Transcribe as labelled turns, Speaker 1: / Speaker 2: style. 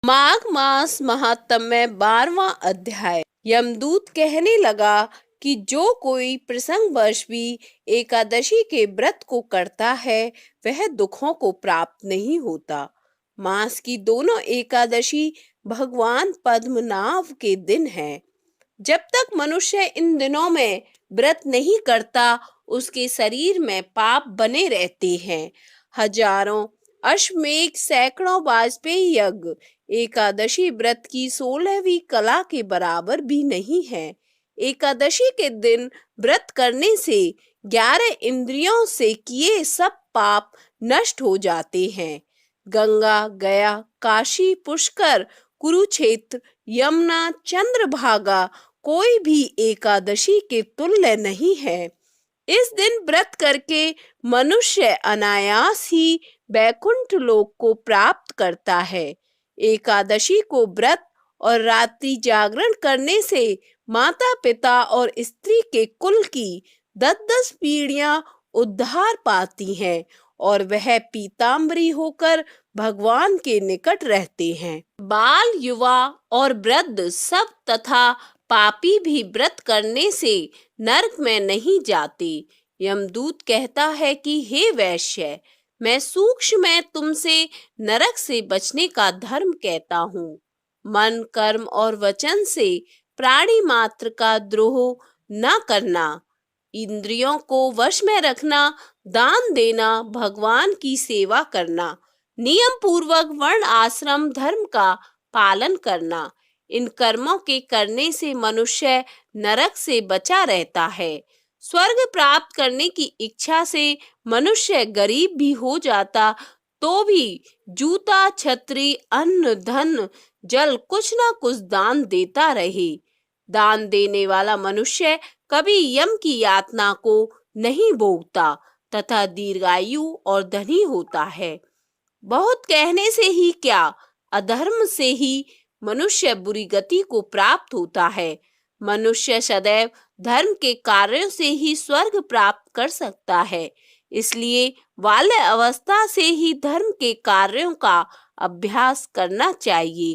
Speaker 1: माघ मास महात्म्य 12वां अध्याय। यमदूत कहने लगा कि जो कोई प्रसंगवश भी एकादशी के व्रत को करता है वह दुखों को प्राप्त नहीं होता। मास की दोनों एकादशी भगवान पद्मनाभ के दिन है। जब तक मनुष्य इन दिनों में व्रत नहीं करता उसके शरीर में पाप बने रहते हैं। हजारों अश्वमेघ सैकड़ों वाजपेयी यज्ञ एकादशी व्रत की 16वीं कला के बराबर भी नहीं है। एकादशी के दिन व्रत करने से 11 इंद्रियों से किए सब पाप नष्ट हो जाते हैं। गंगा, गया, काशी, पुष्कर, कुरुक्षेत्र, यमुना, चंद्रभागा कोई भी एकादशी के तुल्य नहीं है। इस दिन व्रत करके मनुष्य अनायास ही वैकुंठ लोक को प्राप्त करता है। एकादशी को व्रत और रात्रि जागरण करने से माता पिता और स्त्री के कुल की 10-10 पीढ़ियां उद्धार पाती हैं और वह पीताम्बरी होकर भगवान के निकट रहते हैं। बाल, युवा और वृद्ध सब तथा पापी भी व्रत करने से नरक में नहीं जाते। यमदूत कहता है कि हे वैश्य, मैं सूक्ष्म में तुमसे नरक से बचने का धर्म कहता हूँ। मन, कर्म और वचन से प्राणी मात्र का द्रोह न करना, इंद्रियों को वश में रखना, दान देना, भगवान की सेवा करना, नियम पूर्वक वर्ण आश्रम धर्म का पालन करना, इन कर्मों के करने से मनुष्य नरक से बचा रहता है। स्वर्ग प्राप्त करने की इच्छा से मनुष्य गरीब भी हो जाता तो भी जूता, छतरी, अन्न, धन, जल कुछ न कुछ दान देता रहे। दान देने वाला मनुष्य कभी यम की यातना को नहीं भोगता तथा दीर्घायु और धनी होता है। बहुत कहने से ही क्या, अधर्म से ही मनुष्य बुरी गति को प्राप्त होता है। मनुष्य सदैव धर्म के कार्यों से ही स्वर्ग प्राप्त कर सकता है। इसलिए बाल्य अवस्था से ही धर्म के कार्यों का अभ्यास करना चाहिए।